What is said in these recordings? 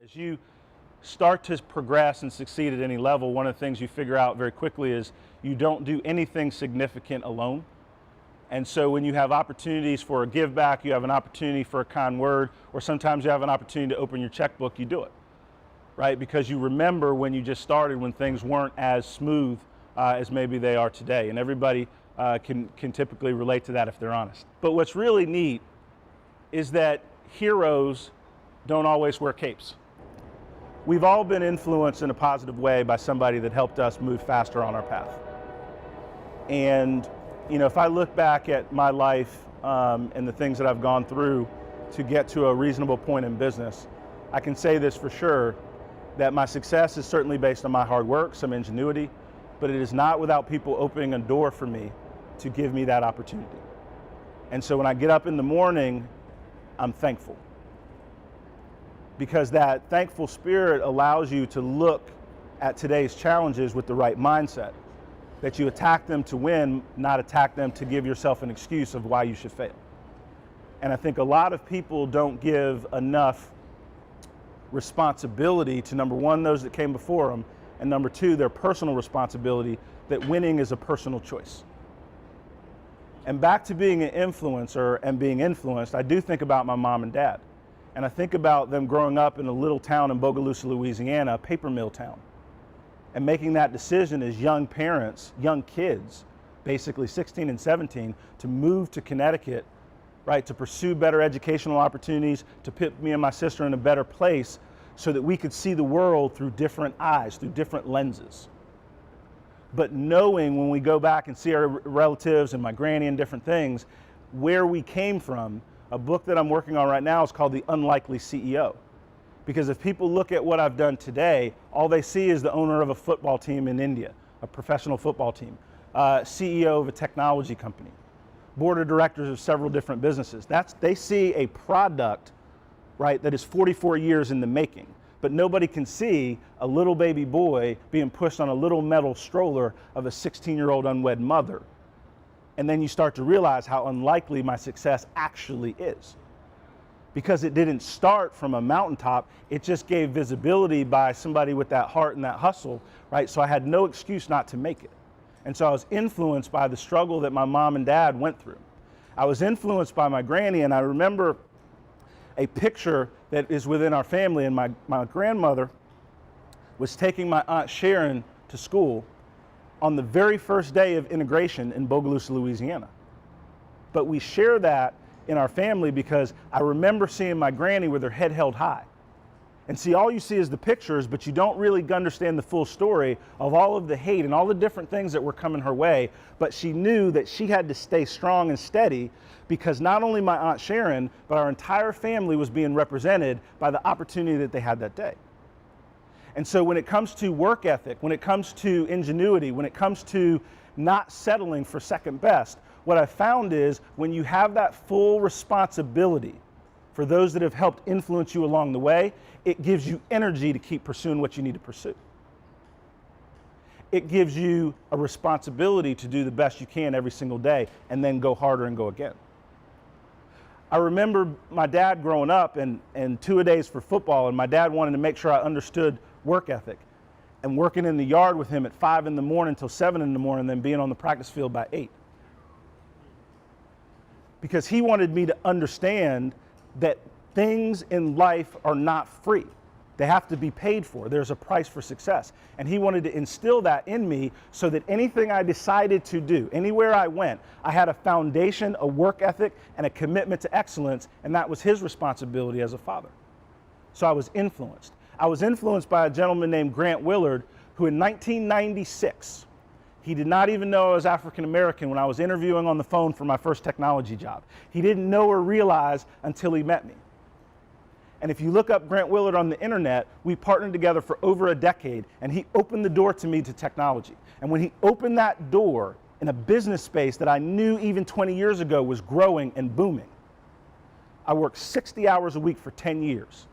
As you start to progress and succeed at any level, one of the things you figure out very quickly is you don't do anything significant alone. And so when you have opportunities for a give back, you have an opportunity for a kind word, or sometimes you have an opportunity to open your checkbook, you do it, right? Because you remember when you just started, when things weren't as smooth as maybe they are today. And everybody can typically relate to that if they're honest. But what's really neat is that heroes don't always wear capes. We've all been influenced in a positive way by somebody that helped us move faster on our path. And if I look back at my life and the things that I've gone through to get to a reasonable point in business, I can say this for sure, that my success is certainly based on my hard work, some ingenuity, but it is not without people opening a door for me to give me that opportunity. And so when I get up in the morning, I'm thankful. Because that thankful spirit allows you to look at today's challenges with the right mindset. That you attack them to win, not attack them to give yourself an excuse of why you should fail. And I think a lot of people don't give enough responsibility to, number one, those that came before them, and number two, their personal responsibility, that winning is a personal choice. And back to being an influencer and being influenced, I do think about my mom and dad. And I think about them growing up in a little town in Bogalusa, Louisiana, a paper mill town, and making that decision as young parents, young kids, basically 16 and 17, to move to Connecticut, right, to pursue better educational opportunities, to put me and my sister in a better place so that we could see the world through different eyes, through different lenses. But knowing when we go back and see our relatives and my granny and different things, where we came from. A book that I'm working on right now is called The Unlikely CEO. Because if people look at what I've done today, all they see is the owner of a football team in India, a professional football team, CEO of a technology company, board of directors of several different businesses. They see a product, right, that is 44 years in the making. But nobody can see a little baby boy being pushed on a little metal stroller of a 16-year-old unwed mother. And then you start to realize how unlikely my success actually is. Because it didn't start from a mountaintop, it just gave visibility by somebody with that heart and that hustle, right? So I had no excuse not to make it. And so I was influenced by the struggle that my mom and dad went through. I was influenced by my granny, and I remember a picture that is within our family, and my grandmother was taking my Aunt Sharon to school on the very first day of integration in Bogalusa, Louisiana. But we share that in our family because I remember seeing my granny with her head held high. And see, all you see is the pictures, but you don't really understand the full story of all of the hate and all the different things that were coming her way. But she knew that she had to stay strong and steady because not only my Aunt Sharon, but our entire family was being represented by the opportunity that they had that day. And so when it comes to work ethic, when it comes to ingenuity, when it comes to not settling for second best, what I found is when you have that full responsibility for those that have helped influence you along the way, it gives you energy to keep pursuing what you need to pursue. It gives you a responsibility to do the best you can every single day and then go harder and go again. I remember my dad growing up and two-a-days for football, and my dad wanted to make sure I understood work ethic, and working in the yard with him at 5 in the morning till 7 in the morning, then being on the practice field by 8. Because he wanted me to understand that things in life are not free. They have to be paid for. There's a price for success. And he wanted to instill that in me so that anything I decided to do, anywhere I went, I had a foundation, a work ethic, and a commitment to excellence, and that was his responsibility as a father. So I was influenced. I was influenced by a gentleman named Willard, who in 1996, he did not even know I was African American when I was interviewing on the phone for my first technology job. He didn't know or realize until he met me. And if you look up Willard on the internet, we partnered together for over a decade, and he opened the door to me to technology. And when he opened that door in a business space that I knew even 20 years ago was growing and booming, I worked 60 hours a week for 10 years.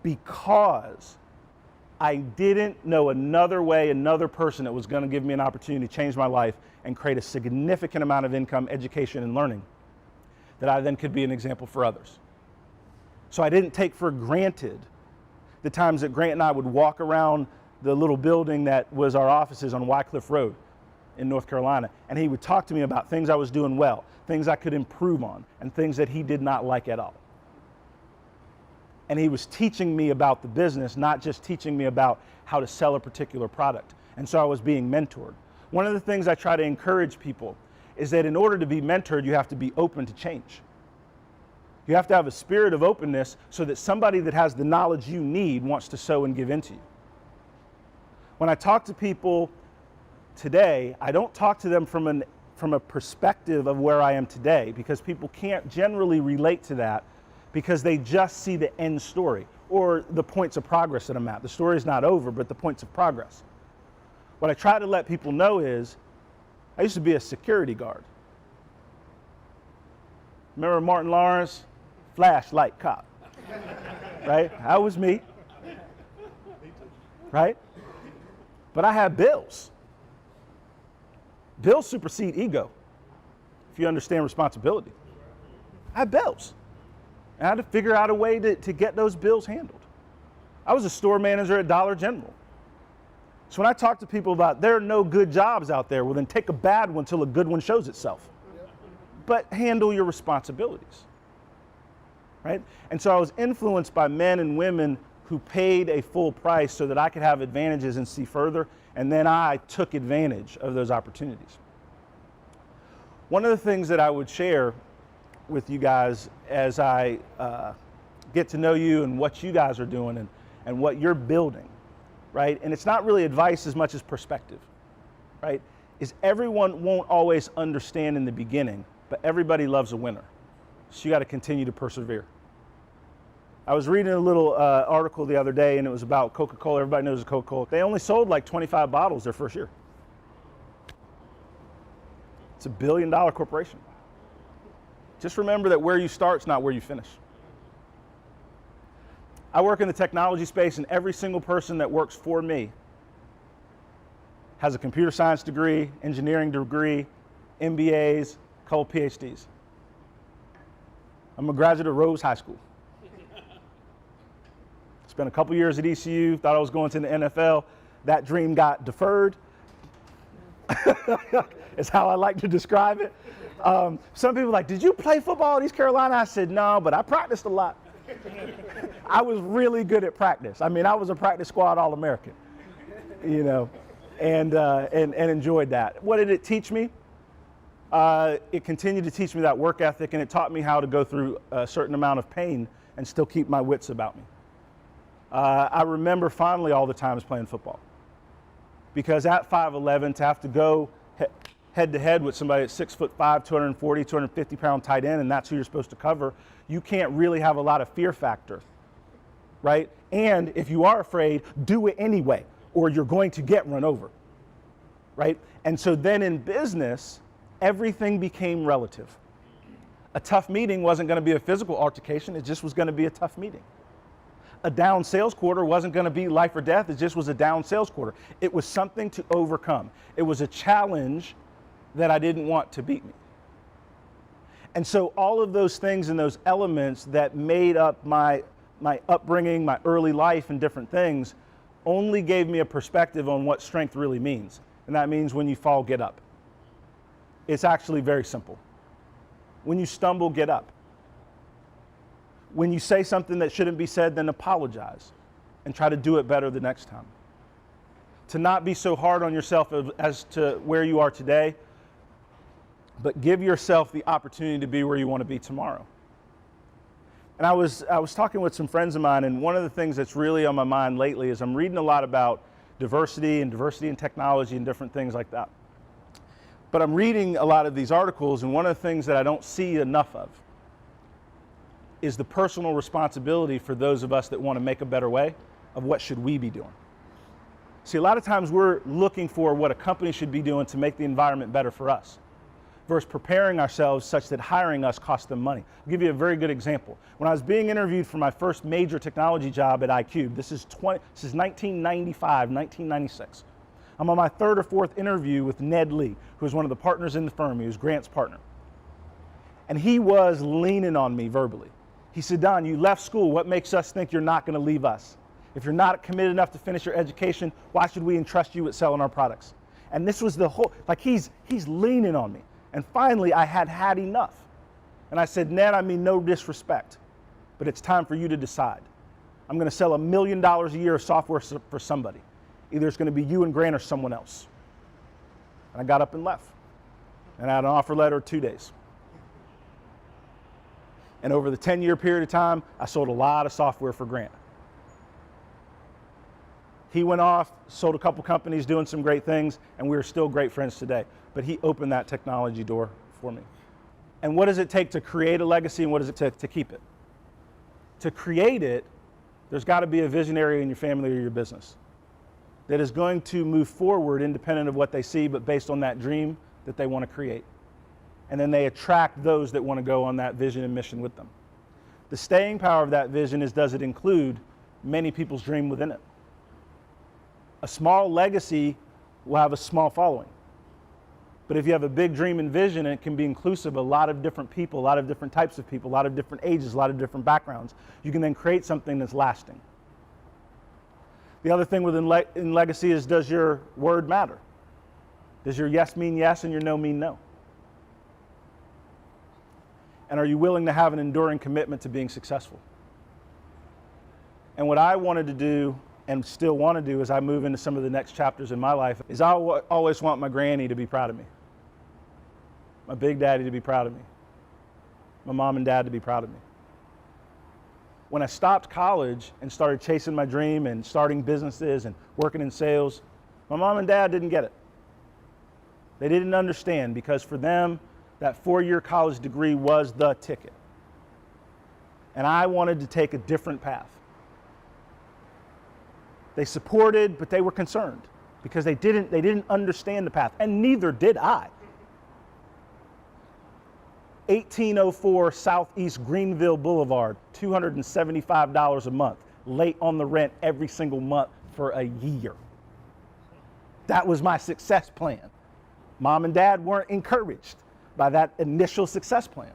Because I didn't know another way, another person that was going to give me an opportunity to change my life and create a significant amount of income, education, and learning that I then could be an example for others. So I didn't take for granted the times that Grant and I would walk around the little building that was our offices on Wycliffe Road in North Carolina, and he would talk to me about things I was doing well, things I could improve on, and things that he did not like at all. And he was teaching me about the business, not just teaching me about how to sell a particular product. And so I was being mentored. One of the things I try to encourage people is that in order to be mentored, you have to be open to change. You have to have a spirit of openness so that somebody that has the knowledge you need wants to sow and give into you. When I talk to people today, I don't talk to them from a perspective of where I am today, because people can't generally relate to that because they just see the end story or the points of progress that I'm at. The story is not over, but the points of progress. What I try to let people know is I used to be a security guard. Remember Martin Lawrence? Flashlight cop, right? That was me, right? But I had bills. Bills supersede ego, if you understand responsibility. I had bills. And I had to figure out a way to get those bills handled. I was a store manager at Dollar General. So when I talk to people about there are no good jobs out there, well then take a bad one till a good one shows itself. But handle your responsibilities. Right? And so I was influenced by men and women who paid a full price so that I could have advantages and see further, and then I took advantage of those opportunities. One of the things that I would share with you guys as I get to know you and what you guys are doing and what you're building, right? And it's not really advice as much as perspective, right? Is everyone won't always understand in the beginning, but everybody loves a winner. So you got to continue to persevere. I was reading a little article the other day, and it was about Coca-Cola. Everybody knows Coca-Cola. They only sold like 25 bottles their first year. It's a $1 billion corporation. Just remember that where you start is not where you finish. I work in the technology space, and every single person that works for me has a computer science degree, engineering degree, MBAs, a couple PhDs. I'm a graduate of Rose High School. Spent a couple years at ECU, thought I was going to the NFL. That dream got deferred. Is how I like to describe it. Some people are like, did you play football at East Carolina? I said, no, but I practiced a lot. I was really good at practice. I mean, I was a practice squad All-American, you know, and enjoyed that. What did it teach me? It continued to teach me that work ethic, and it taught me how to go through a certain amount of pain and still keep my wits about me. I remember fondly all the times playing football, because at 5'11", to have to go head to head with somebody at 6'5", 240, 250 pound tight end, and that's who you're supposed to cover, you can't really have a lot of fear factor, right? And if you are afraid, do it anyway, or you're going to get run over, right? And so then in business, everything became relative. A tough meeting wasn't going to be a physical altercation, it just was going to be a tough meeting. A down sales quarter wasn't going to be life or death, it just was a down sales quarter. It was something to overcome. It was a challenge that I didn't want to beat me. And so all of those things and those elements that made up my upbringing, my early life and different things, only gave me a perspective on what strength really means. And that means when you fall, get up. It's actually very simple. When you stumble, get up. When you say something that shouldn't be said, then apologize and try to do it better the next time. To not be so hard on yourself as to where you are today, but give yourself the opportunity to be where you want to be tomorrow. And I was talking with some friends of mine, and one of the things that's really on my mind lately is I'm reading a lot about diversity in technology and different things like that. But I'm reading a lot of these articles, and one of the things that I don't see enough of is the personal responsibility for those of us that want to make a better way of what should we be doing. See, a lot of times we're looking for what a company should be doing to make the environment better for us, versus preparing ourselves such that hiring us costs them money. I'll give you a very good example. When I was being interviewed for my first major technology job at iCube, this is 1995, 1996. I'm on my third or fourth interview with Ned Lee, who was one of the partners in the firm. He was Grant's partner. And he was leaning on me verbally. He said, Don, you left school. What makes us think you're not going to leave us? If you're not committed enough to finish your education, why should we entrust you with selling our products? And this was the whole, like he's leaning on me. And finally, I had enough. And I said, Ned, I mean no disrespect, but it's time for you to decide. I'm going to sell $1 million a year of software for somebody. Either it's going to be you and Grant or someone else. And I got up and left. And I had an offer letter in 2 days. And over the 10-year period of time, I sold a lot of software for Grant. He went off, sold a couple companies, doing some great things, and we're still great friends today. But he opened that technology door for me. And what does it take to create a legacy, and what does it take to keep it? To create it, there's got to be a visionary in your family or your business that is going to move forward independent of what they see, but based on that dream that they want to create. And then they attract those that want to go on that vision and mission with them. The staying power of that vision is, does it include many people's dream within it? A small legacy will have a small following. But if you have a big dream and vision, it can be inclusive of a lot of different people, a lot of different types of people, a lot of different ages, a lot of different backgrounds. You can then create something that's lasting. The other thing in legacy is, does your word matter? Does your yes mean yes and your no mean no? And are you willing to have an enduring commitment to being successful? And what I wanted to do and still want to do as I move into some of the next chapters in my life is I always want my granny to be proud of me. My big daddy to be proud of me. My mom and dad to be proud of me. When I stopped college and started chasing my dream and starting businesses and working in sales, my mom and dad didn't get it. They didn't understand, because for them, that 4-year college degree was the ticket. And I wanted to take a different path. They supported, but they were concerned because they didn't understand the path, and neither did I. 1804 Southeast Greenville Boulevard, $275 a month, late on the rent every single month for a year. That was my success plan. Mom and dad weren't encouraged by that initial success plan.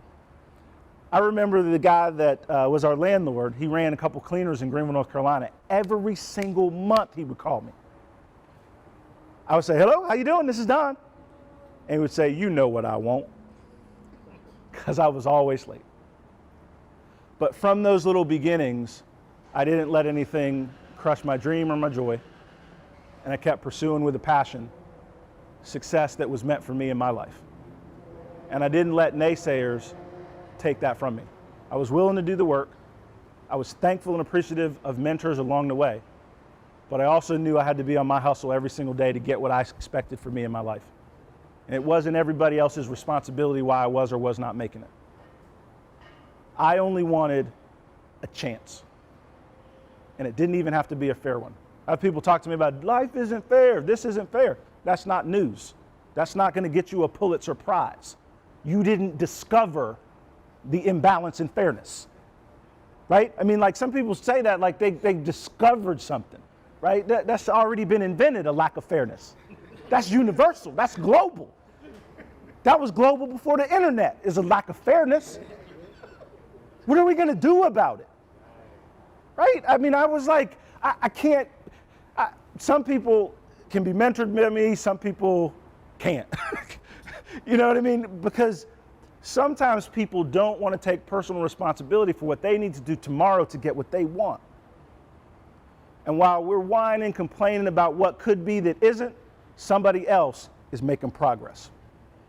I remember the guy that was our landlord. He ran a couple cleaners in Greenville, North Carolina. Every single month he would call me. I would say, hello, how you doing? This is Don. And he would say, you know what I want. Because I was always late. But from those little beginnings, I didn't let anything crush my dream or my joy. And I kept pursuing with a passion success that was meant for me in my life. And I didn't let naysayers take that from me. I was willing to do the work. I was thankful and appreciative of mentors along the way. But I also knew I had to be on my hustle every single day to get what I expected for me in my life. And it wasn't everybody else's responsibility why I was or was not making it. I only wanted a chance. And it didn't even have to be a fair one. I have people talk to me about, life isn't fair, this isn't fair. That's not news. That's not going to get you a Pulitzer Prize. You didn't discover the imbalance in fairness, right? I mean, like some people say that like they discovered something, right? That's already been invented, a lack of fairness. That's universal, that's global. That was global before the internet, is a lack of fairness. What are we gonna do about it? Right? I mean, I was like, I can't, some people can be mentored by me, some people can't. You know what I mean? Because sometimes people don't want to take personal responsibility for what they need to do tomorrow to get what they want. And while we're whining, complaining about what could be that isn't, somebody else is making progress.